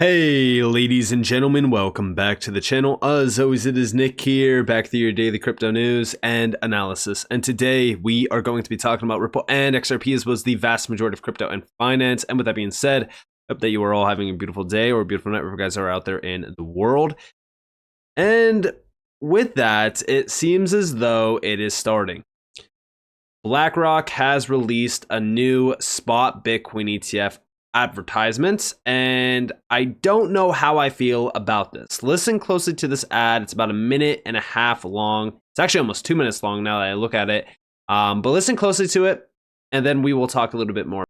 Hey ladies and gentlemen, welcome back to the channel. As always, it is Nick here, back with your daily crypto news and analysis. And today we are going to be talking about Ripple and XRP, as well as the vast majority of crypto and finance. And with that being said, hope that you are all having a beautiful day or a beautiful night wherever you guys are out there in the world. And with that, it seems as though it is starting. BlackRock has released a new spot Bitcoin ETF advertisements, and I don't know how I feel about this. Listen closely to this ad. It's about a minute and a half long. It's actually almost 2 minutes long now that I look at it. But listen closely to it, and then we will talk a little bit more.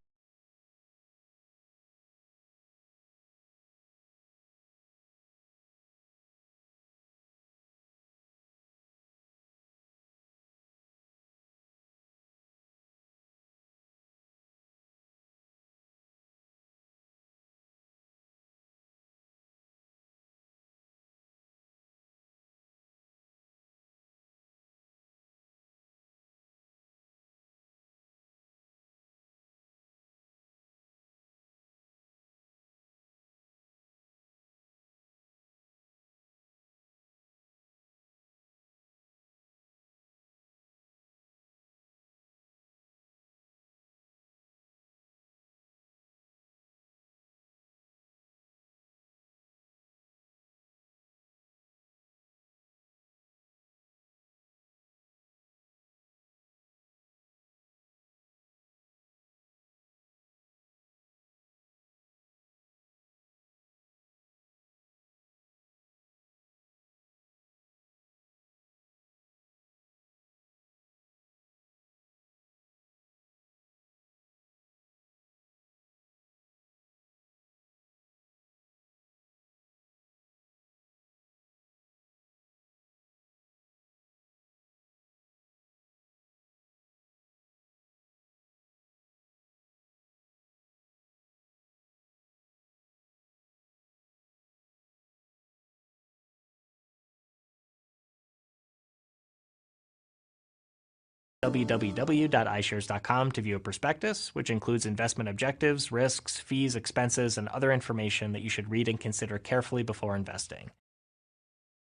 www.ishares.com to view a prospectus, which includes investment objectives, risks, fees, expenses, and other information that you should read and consider carefully before investing.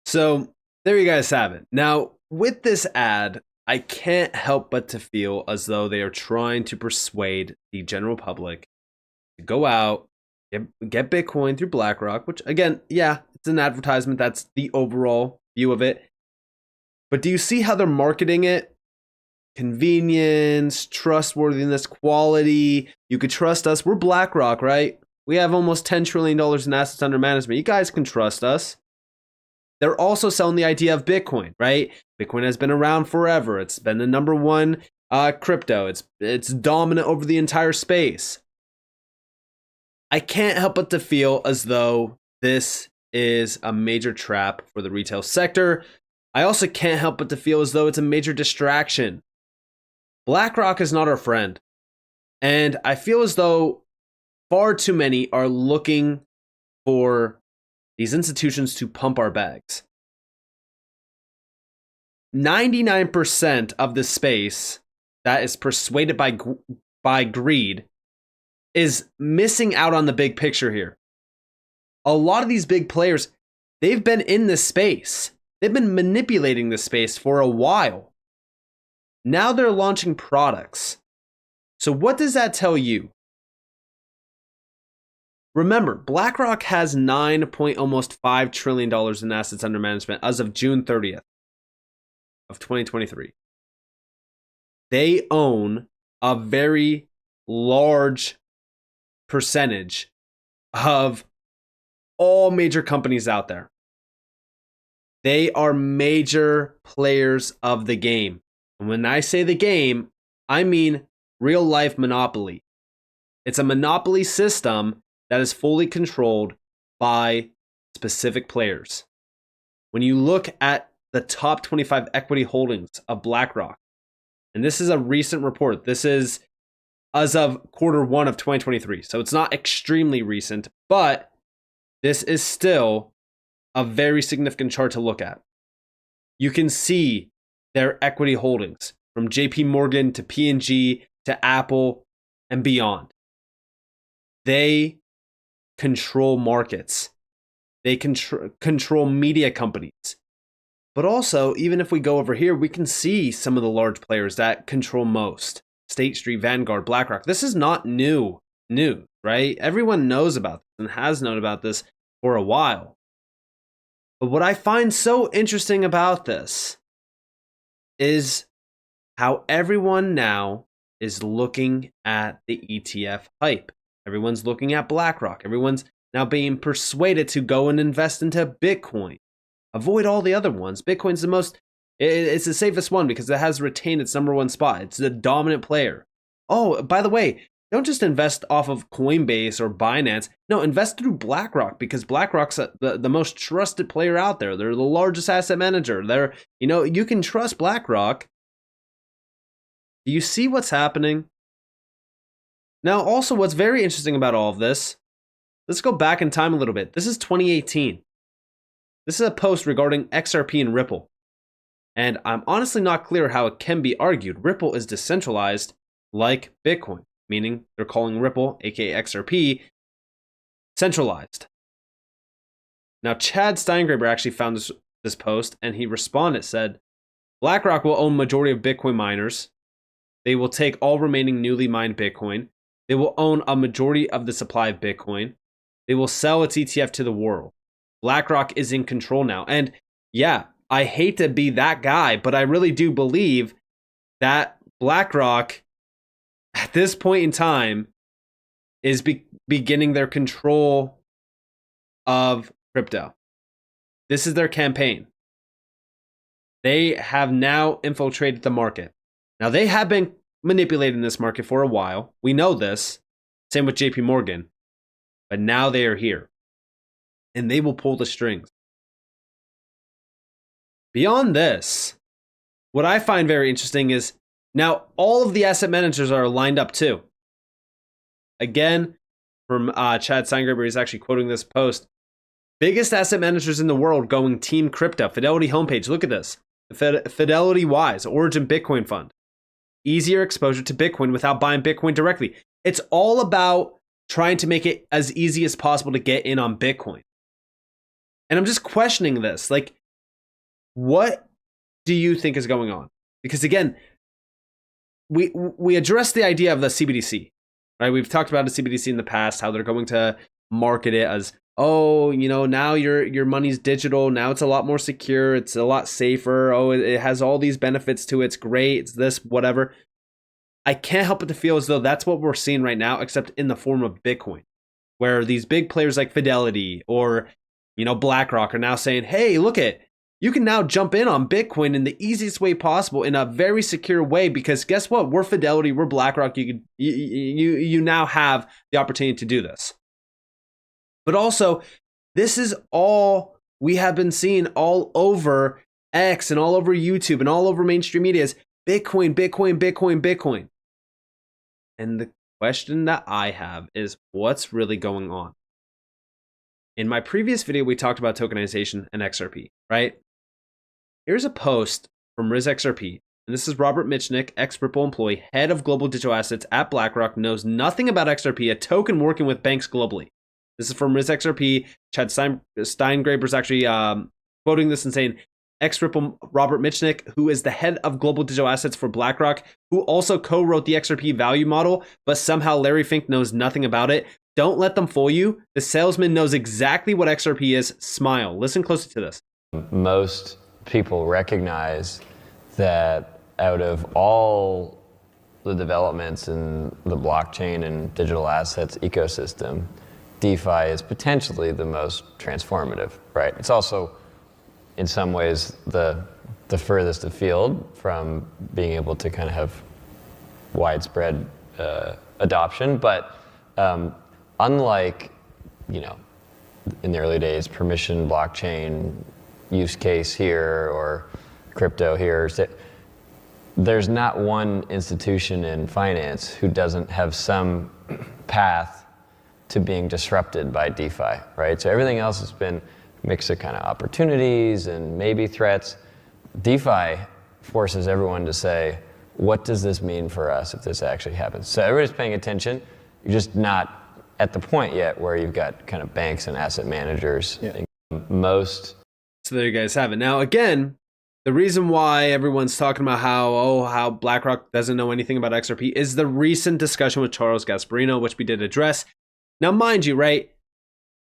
So there you guys have it. Now, with this ad, I can't help but to feel as though they are trying to persuade the general public to go out, get Bitcoin through BlackRock, which again, yeah, it's an advertisement. That's the overall view of it. But do you see how they're marketing it? Convenience, trustworthiness, quality. You could trust us. We're BlackRock, right? We have almost $10 trillion in assets under management. You guys can trust us. They're also selling the idea of Bitcoin, right? Bitcoin has been around forever. It's been the number one crypto. It's dominant over the entire space. I can't help but to feel as though this is a major trap for the retail sector. I also can't help but to feel as though it's a major distraction. BlackRock is not our friend. And I feel as though far too many are looking for these institutions to pump our bags. 99% of the space that is persuaded by greed is missing out on the big picture here. A lot of these big players, they've been in this space. They've been manipulating this space for a while. Now they're launching products. So what does that tell you? Remember, BlackRock has almost $5 trillion in assets under management as of June 30th of 2023. They own a very large percentage of all major companies out there. They are major players of the game. And when I say the game, I mean real life monopoly. It's a monopoly system that is fully controlled by specific players. When you look at the top 25 equity holdings of BlackRock, and this is a recent report, this is as of Q1 of 2023, so it's not extremely recent, but this is still a very significant chart to look at. You can see their equity holdings from JP Morgan to P&G to Apple and beyond. They control markets. They control media companies. But also, even if we go over here, we can see some of the large players that control most. State Street, Vanguard, BlackRock. This is not new news, right? Everyone knows about this and has known about this for a while. But what I find so interesting about this is how everyone now is looking at the ETF hype. Everyone's looking at BlackRock. Everyone's now being persuaded to go and invest into Bitcoin. Avoid all the other ones. Bitcoin's it's the safest one because it has retained its number one spot. It's the dominant player. Oh, by the way, don't just invest off of Coinbase or Binance. No, invest through BlackRock because BlackRock's the most trusted player out there. They're the largest asset manager. You can trust BlackRock. Do you see what's happening? Now, also, what's very interesting about all of this, let's go back in time a little bit. This is 2018. This is a post regarding XRP and Ripple. And I'm honestly not clear how it can be argued. Ripple is decentralized like Bitcoin, meaning they're calling Ripple, aka XRP, centralized. Now, Chad Steingraber actually found this post, and he responded, said, BlackRock will own majority of Bitcoin miners. They will take all remaining newly mined Bitcoin. They will own a majority of the supply of Bitcoin. They will sell its ETF to the world. BlackRock is in control now. And yeah, I hate to be that guy, but I really do believe that BlackRock, at this point in time, is beginning their control of crypto. This is their campaign. They have now infiltrated the market. Now, they have been manipulating this market for a while. We know this. Same with JP Morgan. But now they are here. And they will pull the strings. Beyond this, what I find very interesting is now all of the asset managers are lined up too. Again, from Chad Steingraber, he's actually quoting this post. Biggest asset managers in the world going Team Crypto. Fidelity homepage. Look at this. Fidelity Wise, Origin Bitcoin Fund. Easier exposure to Bitcoin without buying Bitcoin directly. It's all about trying to make it as easy as possible to get in on Bitcoin. And I'm just questioning this. Like, what do you think is going on? Because again, we addressed the idea of the CBDC, right? We've talked about the CBDC in the past, how they're going to market it as, oh, now your money's digital. Now it's a lot more secure. It's a lot safer. Oh, it has all these benefits to it. It's great. It's this, whatever. I can't help but to feel as though that's what we're seeing right now, except in the form of Bitcoin, where these big players like Fidelity or, BlackRock are now saying, hey, you can now jump in on Bitcoin in the easiest way possible in a very secure way because guess what? We're Fidelity, we're BlackRock. You now have the opportunity to do this. But also, this is all we have been seeing all over X and all over YouTube and all over mainstream media is Bitcoin, Bitcoin, Bitcoin, Bitcoin. And the question that I have is what's really going on? In my previous video, we talked about tokenization and XRP, right? Here's a post from RizXRP, and this is Robert Mitchnick, ex-Ripple employee, head of global digital assets at BlackRock, knows nothing about XRP, a token working with banks globally. This is from RizXRP. Chad Steingraber is actually quoting this and saying, ex-Ripple Robert Mitchnick, who is the head of global digital assets for BlackRock, who also co-wrote the XRP value model, but somehow Larry Fink knows nothing about it. Don't let them fool you. The salesman knows exactly what XRP is. Smile. Listen closely to this. Most people recognize that out of all the developments in the blockchain and digital assets ecosystem, DeFi is potentially the most transformative, right? It's also, in some ways, the furthest afield from being able to kind of have widespread adoption. But unlike, in the early days, permission blockchain use case here or crypto here, there's not one institution in finance who doesn't have some path to being disrupted by DeFi, right? So everything else has been a mix of kind of opportunities and maybe threats. DeFi forces everyone to say, what does this mean for us if this actually happens? So everybody's paying attention. You're just not at the point yet where you've got kind of banks and asset managers. Yeah. Most. So there you guys have it. Now, again, the reason why everyone's talking about how BlackRock doesn't know anything about XRP is the recent discussion with Charles Gasparino, which we did address. Now, mind you, right,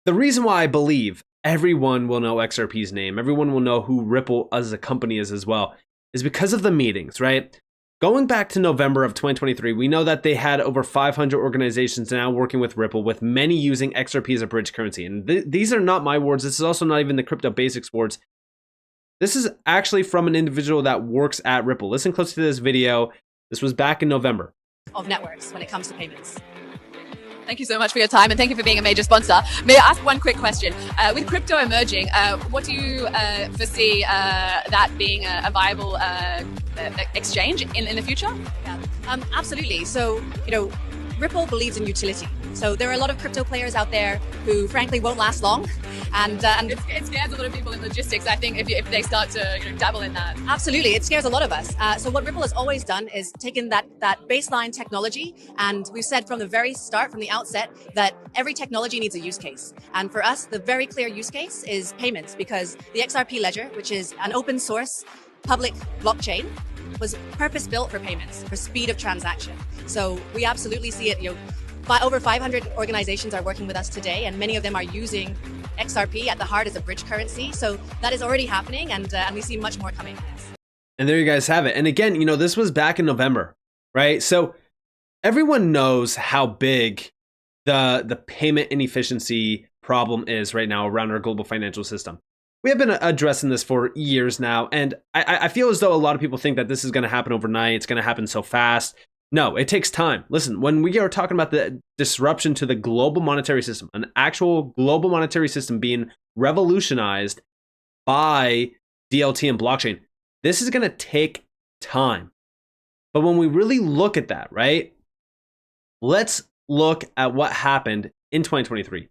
the reason why I believe everyone will know XRP's name, everyone will know who Ripple as a company is as well, is because of the meetings, right? Going back to November of 2023, we know that they had over 500 organizations now working with Ripple, with many using XRP as a bridge currency. And these are not my words. This is also not even the Crypto Basics words. This is actually from an individual that works at Ripple. Listen close to this video. This was back in November. Of networks when it comes to payments. Thank you so much for your time, and thank you for being a major sponsor. May I ask one quick question? With crypto emerging, what do you foresee that being a viable exchange in the future? Yeah, absolutely. So, Ripple believes in utility. So there are a lot of crypto players out there who, frankly, won't last long, and it scares a lot of people in logistics. I think if they start to dabble in that. Absolutely, it scares a lot of us. So what Ripple has always done is taken that baseline technology, and we've said from the very start, from the outset, that every technology needs a use case. And for us, the very clear use case is payments, because the XRP ledger, which is an open source public blockchain, was purpose built for payments, for speed of transaction. So we absolutely see it. Over 500 organizations are working with us today, and many of them are using XRP at the heart as a bridge currency. So that is already happening, and we see much more coming. And there you guys have it. And again, this was back in November, right? So everyone knows how big the payment inefficiency problem is right now around our global financial system. We have been addressing this for years now, and I feel as though a lot of people think that this is going to happen overnight. It's going to happen so fast. No, it takes time. Listen, when we are talking about the disruption to the global monetary system, an actual global monetary system being revolutionized by DLT and blockchain, this is going to take time. But when we really look at that, right, let's look at what happened in 2023.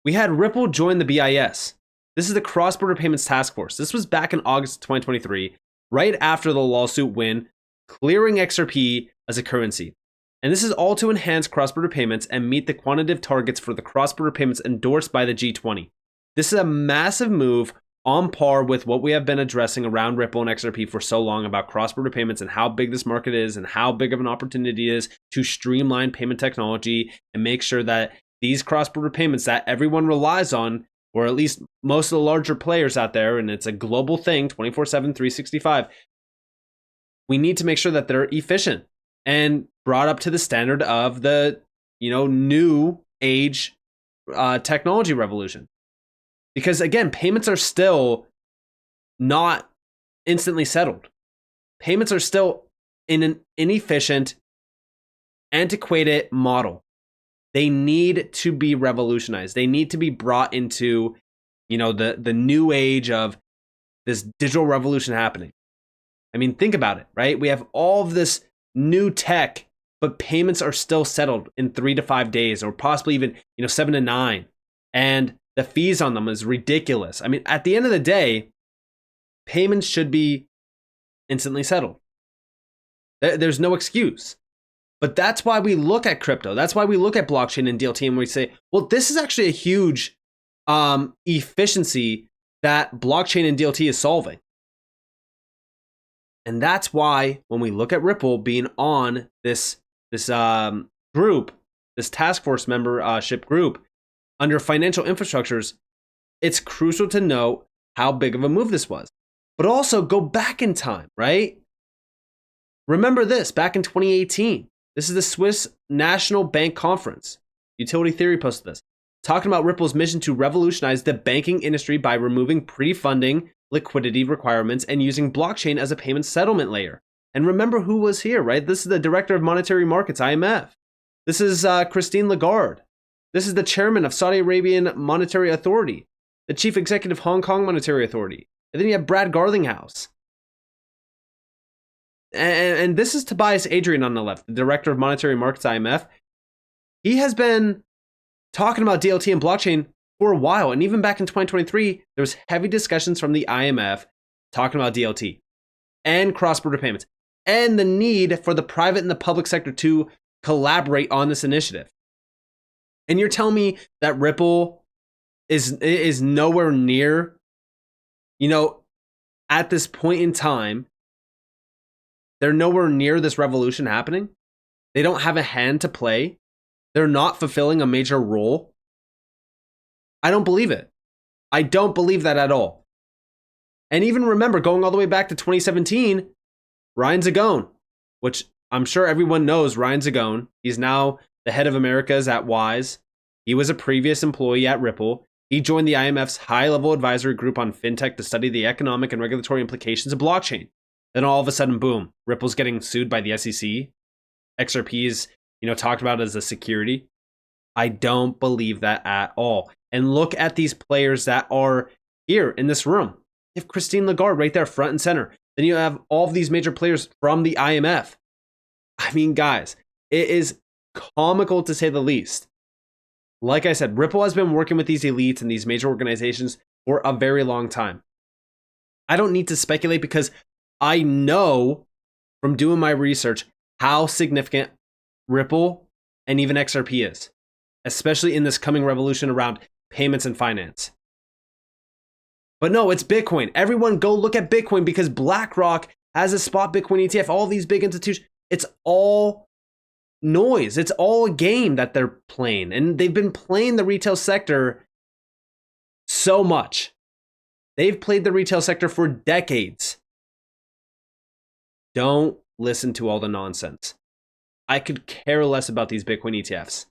We had Ripple join the BIS. This is the Cross-Border Payments Task Force. This was back in August 2023, right after the lawsuit win, clearing XRP as a currency. And this is all to enhance cross-border payments and meet the quantitative targets for the cross-border payments endorsed by the G20. This is a massive move on par with what we have been addressing around Ripple and XRP for so long about cross-border payments and how big this market is and how big of an opportunity it is to streamline payment technology and make sure that these cross-border payments that everyone relies on, or at least most of the larger players out there, and it's a global thing, 24/7, 365, we need to make sure that they're efficient and brought up to the standard of the, new age technology revolution. Because again, payments are still not instantly settled. Payments are still in an inefficient, antiquated model. They need to be revolutionized. They need to be brought into, the new age of this digital revolution happening. I mean, think about it, right? We have all of this new tech, but payments are still settled in 3 to 5 days, or possibly even, 7 to 9. And the fees on them is ridiculous. I mean, at the end of the day, payments should be instantly settled. There's no excuse. But that's why we look at crypto. That's why we look at blockchain and DLT and we say, well, this is actually a huge efficiency that blockchain and DLT is solving. And that's why when we look at Ripple being on this group, this task force membership group under financial infrastructures, it's crucial to note how big of a move this was. But also go back in time, right? Remember this, back in 2018, this is the Swiss National Bank Conference. Utility Theory posted this, talking about Ripple's mission to revolutionize the banking industry by removing pre-funding liquidity requirements and using blockchain as a payment settlement layer. And remember who was here, right? This is the Director of Monetary Markets, IMF. This is Christine Lagarde. This is the Chairman of Saudi Arabian Monetary Authority, the Chief Executive of Hong Kong Monetary Authority. And then you have Brad Garlinghouse. And this is Tobias Adrian on the left, the Director of Monetary Markets, IMF. He has been talking about DLT and blockchain for a while. And even back in 2023, there was heavy discussions from the IMF talking about DLT and cross-border payments and the need for the private and the public sector to collaborate on this initiative. And you're telling me that Ripple is nowhere near, at this point in time, they're nowhere near this revolution happening? They don't have a hand to play? They're not fulfilling a major role? I don't believe it. I don't believe that at all. And even remember, going all the way back to 2017, Ryan Zagone, which I'm sure everyone knows Ryan Zagone. He's now the head of Americas at Wise. He was a previous employee at Ripple. He joined the IMF's high-level advisory group on fintech to study the economic and regulatory implications of blockchain. Then all of a sudden, boom, Ripple's getting sued by the SEC. XRP is, talked about as a security. I don't believe that at all. And look at these players that are here in this room. You have Christine Lagarde right there, front and center. Then you have all of these major players from the IMF. I mean, guys, it is comical to say the least. Like I said, Ripple has been working with these elites and these major organizations for a very long time. I don't need to speculate because I know from doing my research how significant Ripple and even XRP is, especially in this coming revolution around payments and finance. But no, it's Bitcoin. Everyone go look at Bitcoin because BlackRock has a spot Bitcoin ETF. All these big institutions, it's all noise. It's all a game that they're playing. And they've been playing the retail sector so much. They've played the retail sector for decades. Don't listen to all the nonsense. I could care less about these Bitcoin ETFs.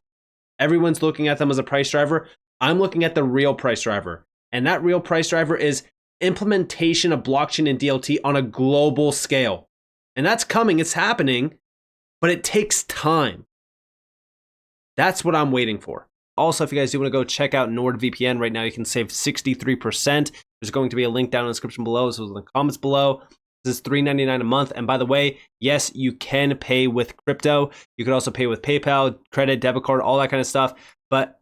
Everyone's looking at them as a price driver. I'm looking at the real price driver. And that real price driver is implementation of blockchain and DLT on a global scale. And that's coming, it's happening, but it takes time. That's what I'm waiting for. Also, if you guys do want to go check out NordVPN right now, you can save 63%. There's going to be a link down in the description below, as well as in the comments below. This is $3.99 a month. And by the way, yes, you can pay with crypto. You can also pay with PayPal, credit, debit card, all that kind of stuff. But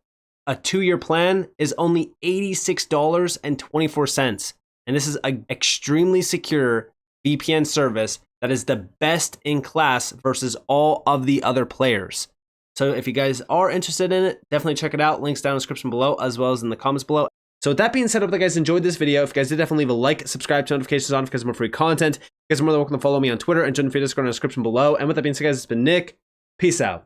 a 2-year plan is only $86.24. And this is an extremely secure VPN service that is the best in class versus all of the other players. So if you guys are interested in it, definitely check it out. Links down in the description below, as well as in the comments below. So with that being said, I hope you guys enjoyed this video. If you guys did, definitely leave a like, subscribe, turn notifications on because more free content. You guys are more than welcome to follow me on Twitter and join the free Discord in the description below. And with that being said, guys, it's been Nick. Peace out.